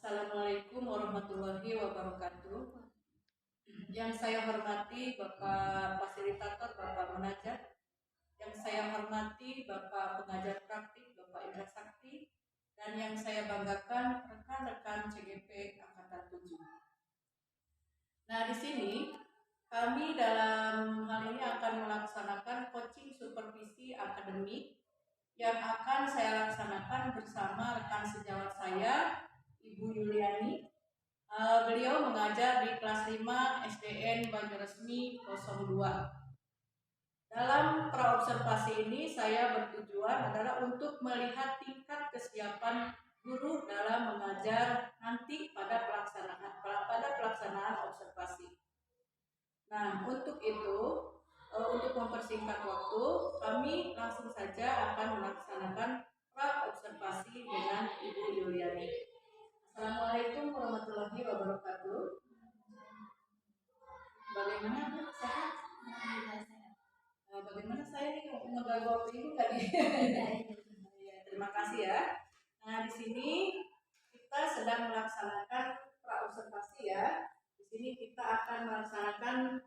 Assalamualaikum warahmatullahi wabarakatuh. Yang saya hormati Bapak Fasilitator, Bapak Munajat. Yang saya hormati Bapak Pengajar Praktik, Bapak Indra Sakti. Dan yang saya banggakan rekan-rekan CGP Angkatan 7. Nah, di sini kami dalam hal ini akan melaksanakan coaching supervisi akademik yang akan saya laksanakan bersama rekan sejawat saya, Ibu Yuliani. Beliau mengajar di kelas 5 SDN Banjarresmi 02. Dalam praobservasi ini saya bertujuan adalah untuk melihat tingkat kesiapan guru dalam mengajar nanti pada pelaksanaan observasi. Nah, untuk itu, untuk mempersingkat waktu, kami langsung saja akan melaksanakan praobservasi dengan Ibu Yuliani. Assalamualaikum warahmatullahi wabarakatuh. Bagaimana Bu? Sehat? Bagaimana saya nih mengganggu waktu Ibu tadi? Ya, terima kasih ya. Nah, di sini kita sedang melaksanakan praobservasi ya. Di sini kita akan melaksanakan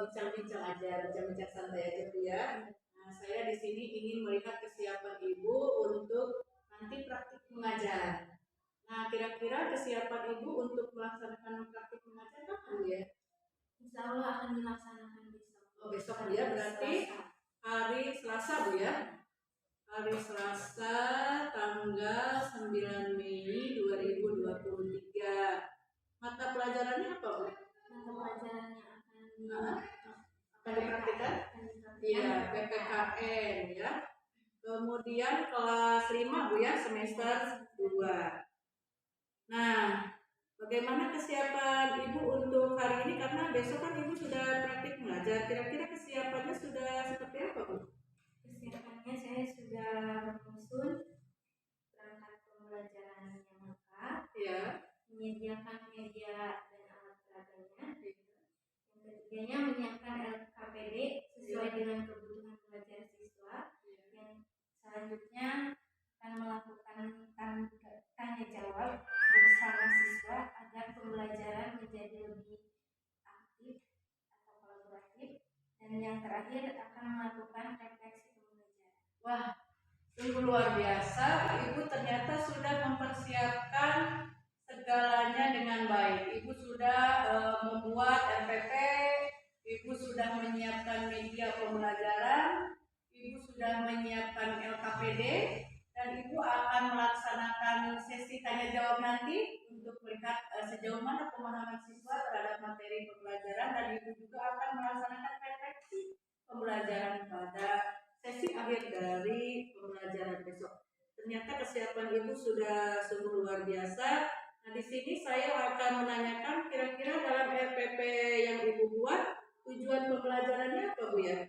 bincang-bincang aja, bincang-bincang santai aja Bu ya. Nah, saya di sini ingin melihat kesiapan Ibu untuk nanti praktik mengajar. Nah, kira-kira kesiapan Ibu untuk melaksanakan praktik mengajar kapan ya? Insya Allah akan dilaksanakan besok. Oh, besok ya, berarti hari Selasa Bu ya? Hari Selasa tanggal 9 Mei 2023. Mata pelajarannya apa Bu? Mata pelajarannya akan dipraktikkan? Iya, PPKN ya. Kemudian kelas 5 Bu ya, semester 2. Nah, bagaimana kesiapan Ibu untuk hari ini? Karena besok kan Ibu sudah praktik mengajar. Kira-kira kesiapannya sudah seperti apa Bu? Kesiapannya saya sudah menyusun perangkat pembelajaran yang lengkap, Ya. menyediakan media dan alat peraganya. Yang ketiganya menyiapkan LKPD sesuai dengan kebutuhan belajar siswa. Yang selanjutnya akan melakukan tanya jawab bersama siswa agar pembelajaran menjadi lebih aktif atau kolaboratif. Dan yang terakhir akan melakukan refleksi pembelajaran. Wah, sungguh luar biasa. Ibu ternyata sudah mempersiapkan segalanya dengan baik. Ibu sudah membuat RPP, Ibu sudah menyiapkan media pembelajaran, Ibu sudah menyiapkan LKPD, dan Ibu akan melaksanakan sesi tanya jawab nanti untuk melihat sejauh mana pemahaman siswa terhadap materi pembelajaran, dan Ibu juga akan melaksanakan refleksi pembelajaran pada sesi akhir dari pembelajaran besok. Ternyata kesiapan Ibu sudah sungguh luar biasa. Nah, di sini saya akan menanyakan kira-kira dalam RPP yang Ibu buat tujuan pembelajarannya apa Bu ya?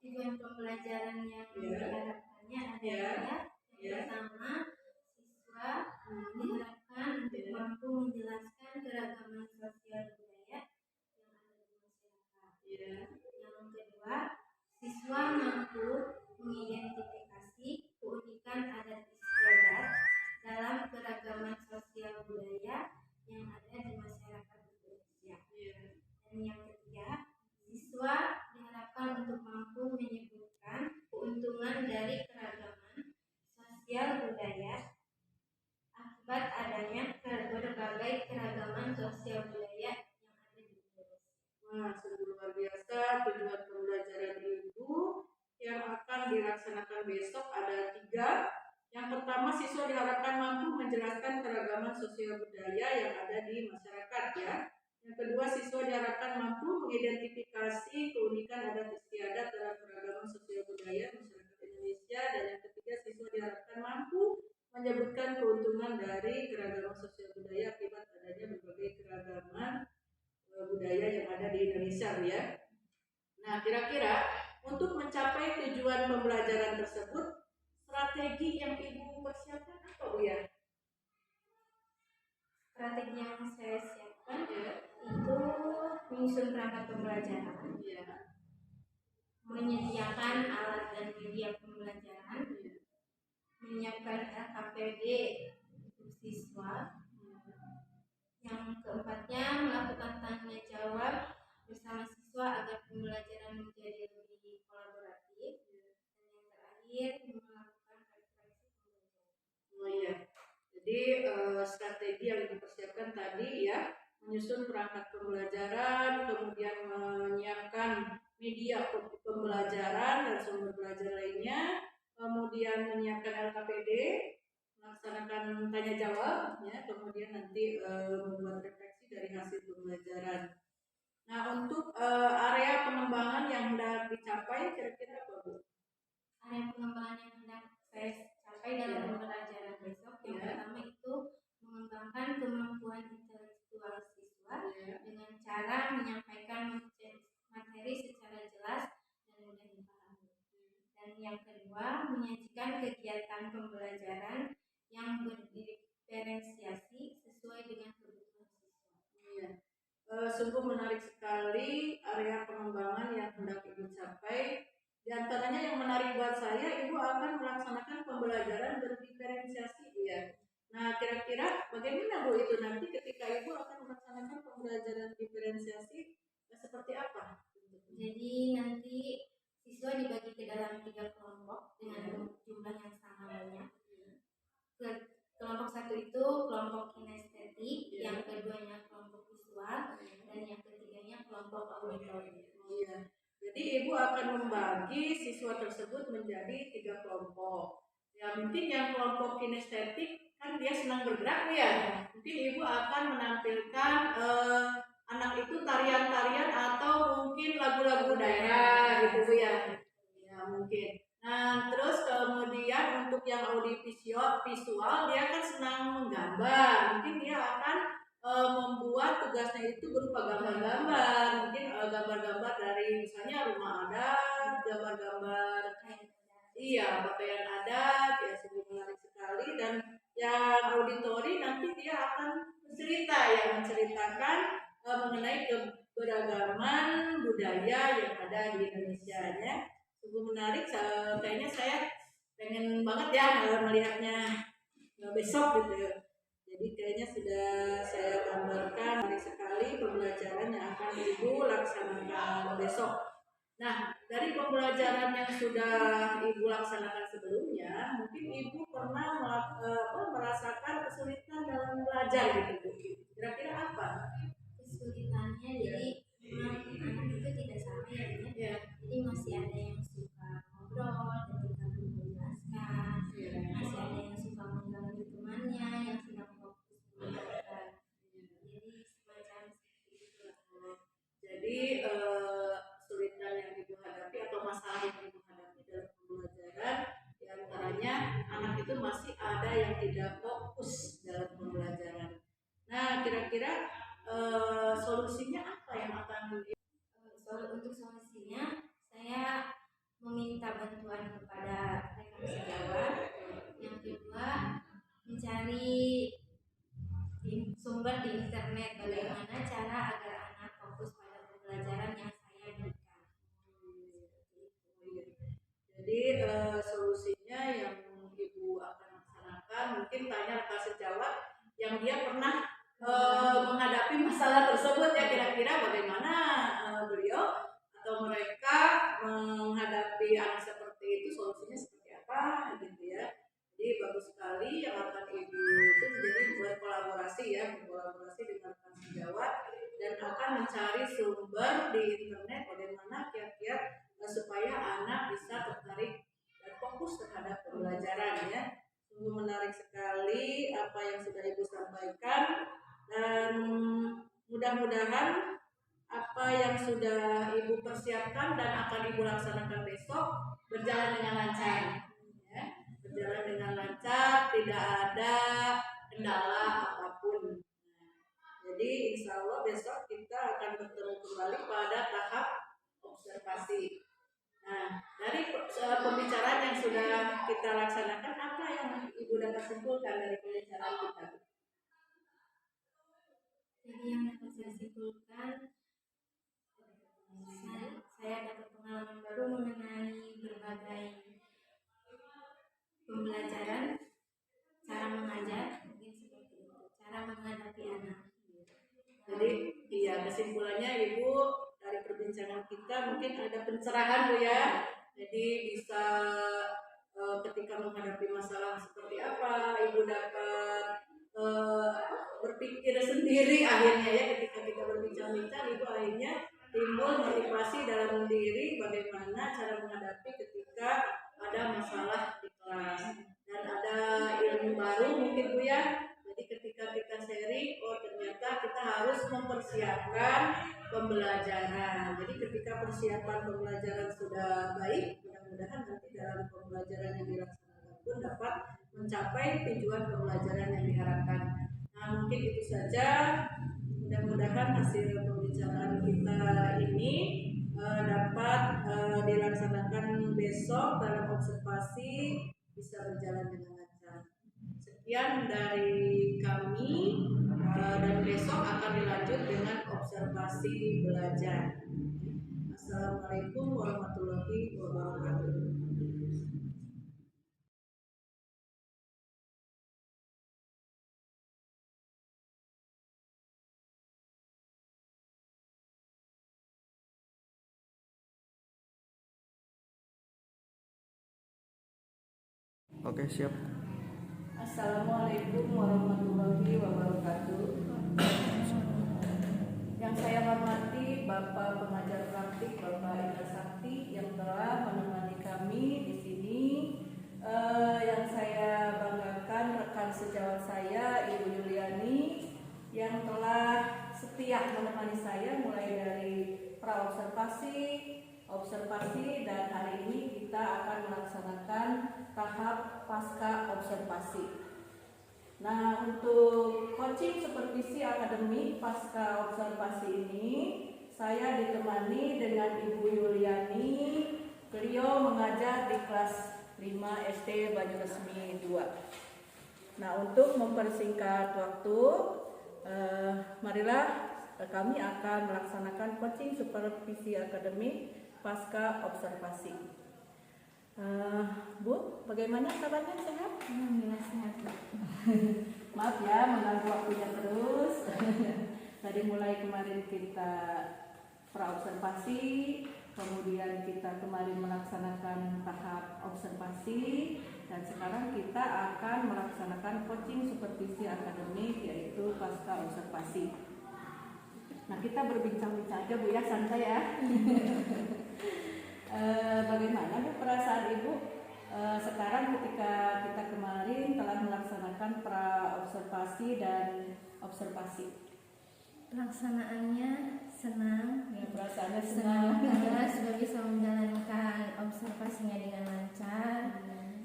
Tujuan pembelajaran yang diharapkannya adalah pertama, siswa diharapkan untuk mampu menjelaskan keragaman sosial budaya yang ada di masyarakat. Yang kedua, siswa mampu mengidentifikasi keunikan adat istiadat dalam keragaman sosial budaya yang ada di masyarakat Indonesia. Dan yang ketiga, siswa diharapkan untuk mampu menyebutkan keuntungan dari keragaman sosial budaya akibat adanya berbagai keragaman sosial budaya yang ada di Indonesia. Wah, sungguh luar biasa. Tujuan pembelajaran Ibu yang akan dilaksanakan besok ada 3. Yang pertama, siswa diharapkan mampu menjelaskan keragaman sosial budaya yang ada di masyarakat ya. Yang kedua, siswa diharapkan mampu mengidentifikasi keunikan adat istiadat dalam keragaman sosial budaya masyarakat Indonesia. Dan yang ketiga, siswa diharapkan mampu menyebutkan keuntungan dari keragaman sosial budaya akibat adanya berbagai keragaman budaya yang ada di Indonesia ya. Nah, kira-kira untuk mencapai tujuan pembelajaran tersebut, strategi yang Ibu persiapkan apa Bu ya? Strategi yang saya siapkan itu menyusun perangkat pembelajaran, menyediakan alat dan media pembelajaran, menyiapkan LKPD untuk siswa, Yang keempatnya, melakukan tanya jawab bersama siswa agar pembelajaran menjadi lebih kolaboratif. Dan yang terakhir, melakukan refleksi pembelajaran. Oh iya. Jadi strategi yang dipersiapkan tadi ya, menyusun perangkat pembelajaran, kemudian menyiapkan media pembelajaran dan sumber belajar lainnya, kemudian menyiapkan LKPD, melaksanakan tanya jawab, ya, kemudian nanti membuat refleksi dari hasil pembelajaran. Nah, untuk area pengembangan yang hendak dicapai kira-kira apa, Bu? Area pengembangan yang hendak saya capai dalam pembelajaran besok, yang pertama itu mengembangkan kemampuan intelektual siswa dengan cara menyampaikan materi secara jelas dan mudah dipahami. Dan yang kedua, menyajikan kegiatan pembelajaran yang berdiferensiasi sesuai dengan kebutuhan siswa. Iya. Sungguh menarik sekali area pengembangan yang hendak Ibu capai. Di antaranya yang menarik buat saya, Ibu akan melaksanakan pembelajaran berdiferensiasi, ya. Nah, kira-kira bagaimana Bu itu nanti ketika Ibu akan melaksanakan pembelajaran diferensiasi seperti apa? Jadi nanti siswa dibagi ke dalam 3 kelompok dengan jumlah yang sama banyak. Kelompok satu itu kelompok kinestetik, yang keduanya kelompok visual, dan yang ketiganya kelompok auditori. Iya. Jadi Ibu akan membagi siswa tersebut menjadi 3 kelompok. Ya, mungkin yang kelompok kinestetik kan dia senang bergerak ya. Mungkin Ibu akan menampilkan anak itu tarian-tarian atau mungkin lagu-lagu daerah gitu Bu ya. Ya mungkin. Nah, terus kemudian untuk yang audiovisual dia kan senang menggambar. Mungkin dia akan membuat tugasnya itu berupa gambar-gambar, mungkin gambar-gambar dari misalnya rumah adat, gambar-gambar pakaian adat, ya sungguh menarik sekali. Dan yang auditori nanti dia akan bercerita, yang menceritakan mengenai keberagaman budaya yang ada di Indonesia, ya. Sungguh menarik, kayaknya saya pengen banget ya melihatnya besok gitu. Jadi kayaknya sudah saya gambarkan menarik sekali pembelajaran yang akan Ibu laksanakan besok. Nah, dari pembelajaran yang sudah Ibu laksanakan sebelumnya, mungkin Ibu pernah merasakan kesulitan dalam belajar gitu Bu. Kira-kira apa? Kesulitannya jadi memang anak itu tidak sama ya. Jadi masih ada yang suka ngobrol ketika menjelaskan, masih ada yang suka mengganggu temannya yang sedang fokus belajar. Jadi semacam seperti itu. Jadi kesulitan yang Ibu hadapi atau masalah yang Ibu hadapi dalam pembelajaran, diantaranya anak itu masih ada yang tidak fokus dalam pembelajaran. Nah, kira-kira solusinya apa yang akan untuk solusinya saya meminta bantuan kepada rekan sejawat. Yang kedua, mencari sumber di internet bagaimana cara agar anak fokus pada pembelajaran yang saya berikan. Jadi solusinya yang Ibu akan laksanakan mungkin tanya rekan sejawat yang dia pernah menghadapi masalah tersebut, ya, kira-kira bagaimana beliau atau mereka menghadapi anak seperti itu, solusinya seperti apa gitu ya. Jadi bagus sekali yang akan Ibu itu menjadi berkolaborasi dengan rekan sejawat dan akan mencari sumber di internet bagaimana kiat-kiat supaya anak bisa tertarik dan fokus terhadap pembelajaran, ya. Sungguh menarik sekali apa yang sudah Ibu sampaikan, dan mudah-mudahan apa yang sudah Ibu persiapkan dan akan Ibu laksanakan besok berjalan dengan lancar, ya. Berjalan dengan lancar, tidak ada kendala apapun. Jadi insya Allah besok kita akan bertemu kembali pada tahap observasi. Nah, dari pembicaraan yang sudah kita laksanakan, apa yang Ibu dapat simpulkan dari pembicaraan kita? Jadi yang dapat saya simpulkan, saya dapat pengalaman baru mengenai berbagai pembelajaran, cara mengajar, mungkin seperti itu, cara menghadapi anak. kesimpulannya Ibu dari perbincangan kita mungkin ada pencerahan Bu ya. Jadi bisa ketika menghadapi masalah seperti apa Ibu dapat berpikir sendiri akhirnya ya, ketika kita berbincang-bincang Ibu akhirnya timbul motivasi dalam diri bagaimana cara menghadapi ketika ada masalah di kelas dan ada ilmu baru mungkin Bu ya. Jadi ketika kita sharing, oh ternyata kita harus mempersiapkan pembelajaran. Jadi ketika persiapan pembelajaran sudah baik, mudah-mudahan nanti dalam pembelajaran yang dilaksanakan pun dapat mencapai tujuan pembelajaran yang diharapkan. Nah mungkin itu saja. Mudah-mudahan hasil pembicaraan kita ini dapat dilaksanakan besok dalam observasi bisa berjalan dengan lancar. Sekian dari kami dan besok akan dilanjut dengan observasi belajar. Assalamualaikum warahmatullahi wabarakatuh. Oke, siap. Assalamualaikum warahmatullahi wabarakatuh. Yang saya hormati Bapak pengajar praktik Bapak Indra Sakti yang telah menemani kami di sini. Yang saya banggakan rekan sejawat saya Ibu Yuliani yang telah setia menemani saya mulai dari praobservasi, observasi, dan hari ini kita akan melaksanakan tahap pasca observasi. Nah, untuk coaching supervisi akademik pasca observasi ini saya ditemani dengan Ibu Yuliani. Beliau mengajar di kelas 5 SD Banyuresmi 2. Nah, untuk mempersingkat waktu, marilah kami akan melaksanakan coaching supervisi akademik pasca observasi. Bu, bagaimana kabarnya, sehat? Alhamdulillah sehat. Maaf ya mengganggu waktunya terus. Tadi mulai kemarin kita praobservasi, kemudian kita kemarin melaksanakan tahap observasi, dan sekarang kita akan melaksanakan coaching supervisi akademik yaitu pasca observasi. Nah, kita berbincang-bincang aja Bu ya, santai ya. Bagaimana Bu perasaan Ibu sekarang ketika kita kemarin telah melaksanakan pra-observasi dan observasi? Pelaksanaannya senang. Ya, perasaannya Senang senang. karena sudah bisa menjalankan observasinya dengan lancar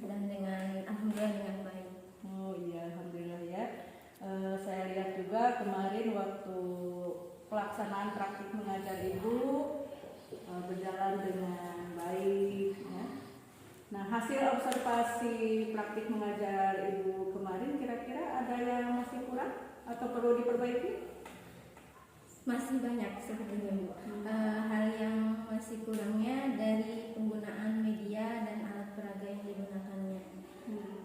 dan dengan alhamdulillah dengan baik. Oh iya, alhamdulillah ya. Saya lihat juga kemarin waktu pelaksanaan praktik mengajar Ibu berjalan dengan baik ya. Nah, hasil observasi praktik mengajar Ibu kemarin kira-kira ada yang masih kurang atau perlu diperbaiki? Masih banyak sebenarnya Bu. Hal yang masih kurangnya dari penggunaan media dan alat peraga yang digunakannya.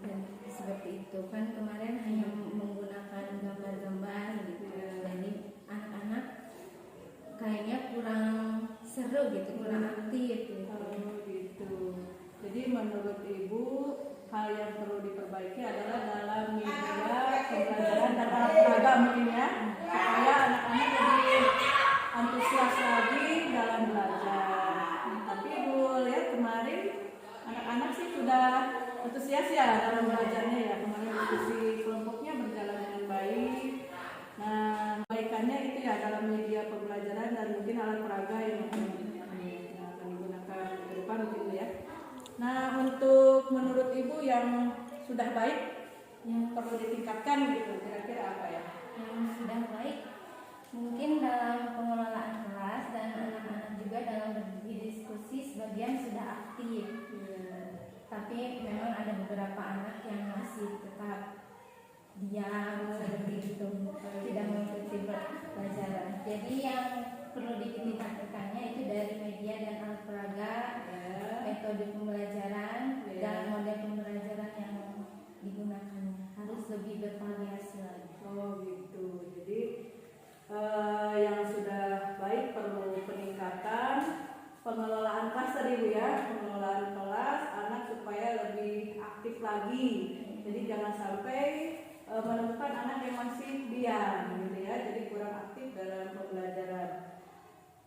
Dan seperti itu kan kemarin hanya menggunakan gambar-gambar gitu. Jadi anak-anak kayaknya kurang seru gitu, kurang aktif gitu. Oh gitu. Jadi menurut Ibu hal yang perlu diperbaiki adalah dalam media pembelajaran dan alat peraga mungkin ya, supaya anak-anak lebih antusias lagi dalam belajar. Tapi Ibu lihat kemarin anak-anak sih sudah antusias ya dalam belajarnya ya. Kemarin diskusi kelompoknya berjalan dengan baik. Nah, kebaikannya itu ya dalam media pembelajaran dan mungkin alat peraga yang akan digunakan ke depan gitu ya. Nah, untuk menurut Ibu yang sudah baik, yang perlu ditingkatkan gitu, kira-kira apa ya? Yang sudah baik mungkin dalam pengelolaan kelas dan anak-anak juga dalam berdiskusi sebagian sudah aktif. Tapi memang ada beberapa anak yang masih tetap diam seperti itu, tidak mengikuti pelajaran. Jadi yang perlu ditingkatkannya itu dari media dan alat peraga, metode pembelajaran dan model pembelajaran yang digunakannya harus lebih bervariasi lagi. Oh gitu. Jadi yang sudah lagi. Jadi jangan sampai menemukan anak yang masih diam gitu ya, jadi kurang aktif dalam pembelajaran.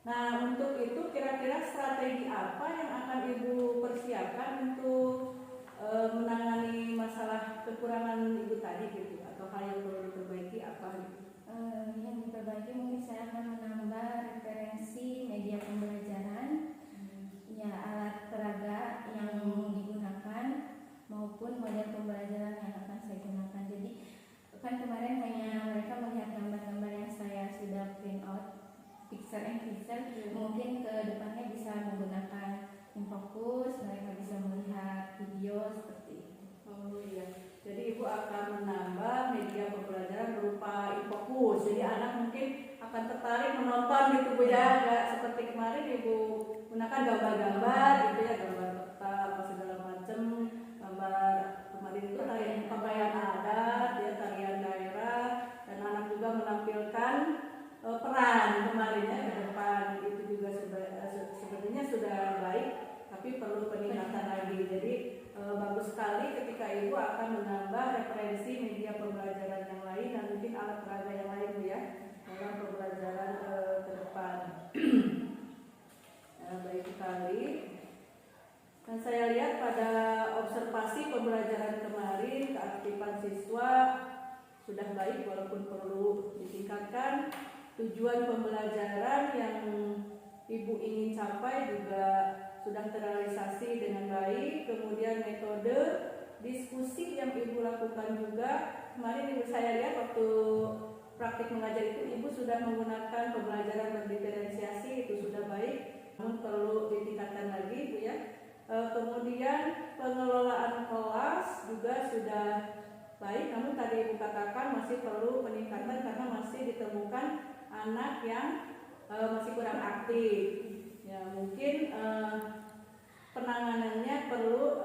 Nah, untuk itu kira-kira strategi apa yang akan Ibu persiapkan untuk menangani masalah kekurangan Ibu tadi gitu, atau hal yang perlu diperbaiki apa gitu? Yang diperbaiki mungkin saya akan menambah referensi media pembelajaran, ya alat peraga yang digunakan maupun model pembelajaran yang akan saya gunakan. Jadi kan kemarin hanya mereka melihat gambar-gambar yang saya sudah print out picture and picture, mungkin ke depannya bisa menggunakan InFocus, mereka bisa melihat video seperti itu. Oh iya, jadi Ibu akan menambah media pembelajaran berupa InFocus. Jadi anak mungkin akan tertarik menonton gitu Bu ya, nggak seperti kemarin Ibu gunakan gambar-gambar gitu ya, gambar peta apa segala macam, gambar kemarin itu tarian pakaian adat, ya tarian daerah, dan anak juga menampilkan peran kemarinnya ke depan. Itu juga sebenarnya sudah baik, tapi perlu peningkatan lagi. Jadi bagus sekali ketika Ibu akan menambah referensi media pembelajaran yang lain dan mungkin alat peraga yang lain Bu ya, dalam pembelajaran ke depan. Baik sekali. Dan saya lihat pada observasi pembelajaran kemarin, keaktifan siswa sudah baik walaupun perlu ditingkatkan. Tujuan pembelajaran yang Ibu ingin capai juga sudah terrealisasi dengan baik. Kemudian metode diskusi yang Ibu lakukan juga kemarin Ibu saya lihat waktu praktik mengajar itu Ibu sudah menggunakan pembelajaran berdiferensiasi, itu sudah baik, namun perlu ditingkatkan lagi Bu ya. Kemudian pengelolaan kelas juga sudah baik, namun tadi Ibu katakan masih perlu peningkatan karena masih ditemukan anak yang masih kurang aktif. Ya mungkin penanganannya perlu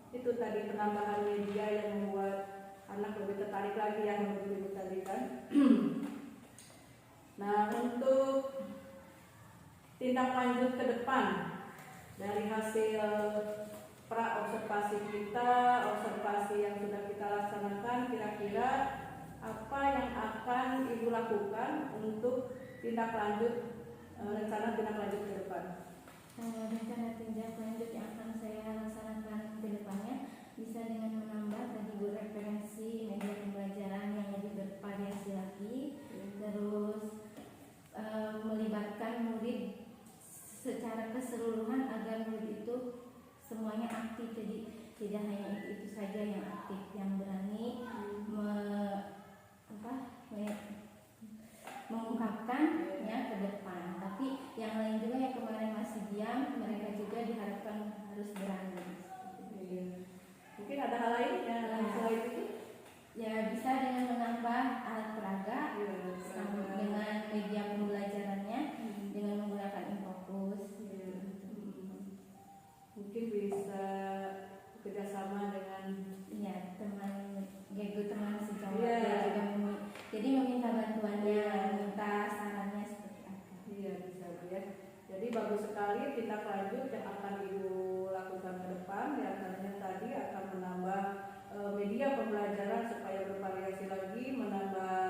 itu tadi penambahan media yang membuat anak lebih tertarik lagi yang menurut Ibu tadi kan. Nah, untuk tindak lanjut ke depan dari hasil pra-observasi kita, observasi yang sudah kita laksanakan, kira-kira apa yang akan Ibu lakukan untuk tindak lanjut, rencana tindak lanjut ke depan? Rencana tindak lanjut yang akan saya laksanakan ke depannya bisa dengan menambah tadi Bu referensi media pembelajaran yang lebih bervariasi lagi, terus melibatkan murid secara keseluruhan agar murid itu semuanya aktif, jadi tidak hanya itu saja yang aktif, yang berani mengungkapkan ya ke depan, tapi yang lain juga yang kemarin masih diam, mereka juga diharapkan harus berani. Mungkin ada hal lain yang selain itu? Ya bisa dengan menambah alat peraga, dengan media pembelajarannya, dengan menggunakan InFocus. Mungkin bisa kerjasama dengan teman sejawat juga jadi meminta bantuannya, minta sarannya seperti apa. Iya bisa Bu ya. Jadi bagus sekali tindak lanjut yang akan Ibu lakukan ke depan. Di antaranya tadi akan menambah media pembelajaran supaya bervariasi lagi, menambah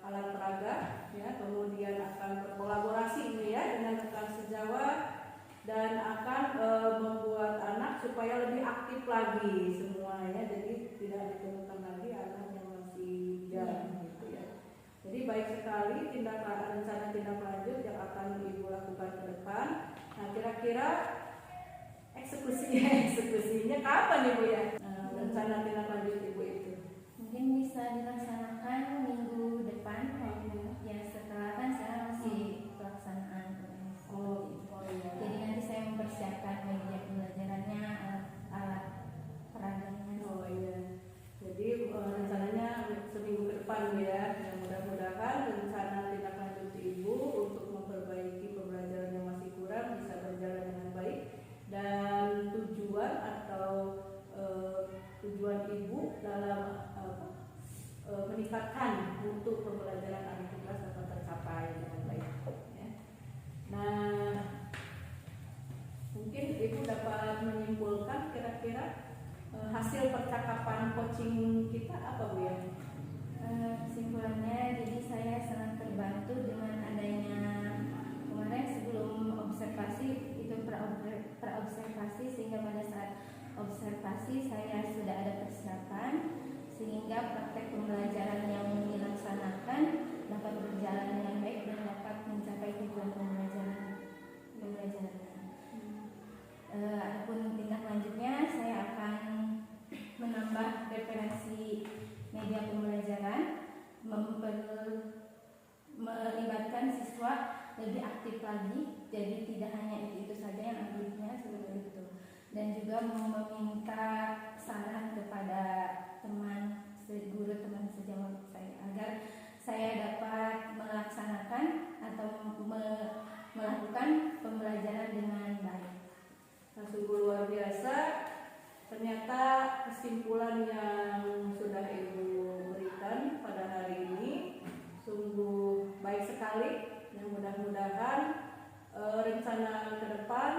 alat peraga, ya, kemudian akan berkolaborasi ini ya dengan rekan sejawat dan akan membuat anak supaya lebih aktif lagi semuanya. Jadi tidak ditemukan lagi anak yang masih diam gitu ya. Jadi baik sekali rencana tindak lanjut yang akan Ibu lakukan ke depan. Nah kira-kira eksekusinya kapan Ibu ya? Rencana tindak lanjut Ibu itu? Mungkin bisa dilaksanakan minggu depan. Ya setelah kan saya masih pelaksanaan. Iya. Jadi nanti saya mempersiapkan media pembelajarannya, alat peraganya. Oh iya. Jadi rencananya seminggu ke depan ya. Mudah-mudahan rencana tindak lanjut Ibu untuk memperbaiki pembelajaran yang masih kurang bisa berjalan dengan baik, dan tujuan Ibu dalam meningkatkan untuk pembelajaran anak kelas dapat tercapai dengan baik. Ya. Nah, mungkin Ibu dapat menyimpulkan kira-kira kira-kira hasil percakapan coaching kita apa Bu ya? Kesimpulannya, jadi saya sangat terbantu dengan adanya kemarin sebelum observasi itu praobservasi, sehingga pada saat observasi saya sudah ada persiapan sehingga praktek pembelajaran yang dilaksanakan dapat berjalan dengan baik dan dapat mencapai tujuan pembelajaran. Adapun tindak lanjutnya saya akan menambah referensi media pembelajaran, melibatkan siswa lebih aktif lagi, jadi tidak hanya itu saja yang aktifnya seperti itu, dan juga meminta saran kepada teman sejawat saya agar saya dapat melaksanakan atau melakukan pembelajaran dengan baik. Sungguh luar biasa. Ternyata kesimpulan yang sudah Ibu berikan pada hari ini sungguh baik sekali, dan mudah-mudahan rencana ke depan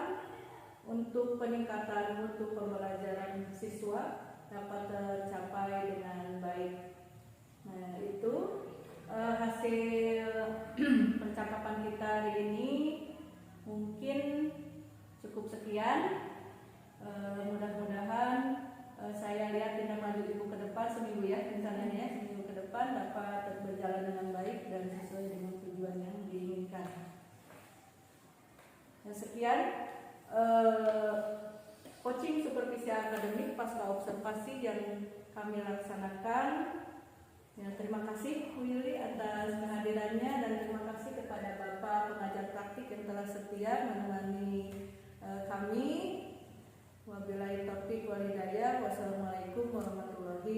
untuk peningkatan mutu pembelajaran siswa dapat tercapai dengan baik. Nah, itu hasil percakapan kita hari ini mungkin cukup sekian. Mudah-mudahan saya lihat tindak lanjut Ibu ke depan seminggu ya, rencananya seminggu ke depan dapat berjalan dengan baik dan sesuai dengan tujuan yang diinginkan. Nah, sekian coaching supervisi akademik pasca observasi yang kami laksanakan. Ya, terima kasih Bu Yuli atas kehadirannya, dan terima kasih kepada Bapak pengajar praktik yang telah setia menemani kami. Wabillahi taufiq wal hidayah. Wassalamualaikum warahmatullahi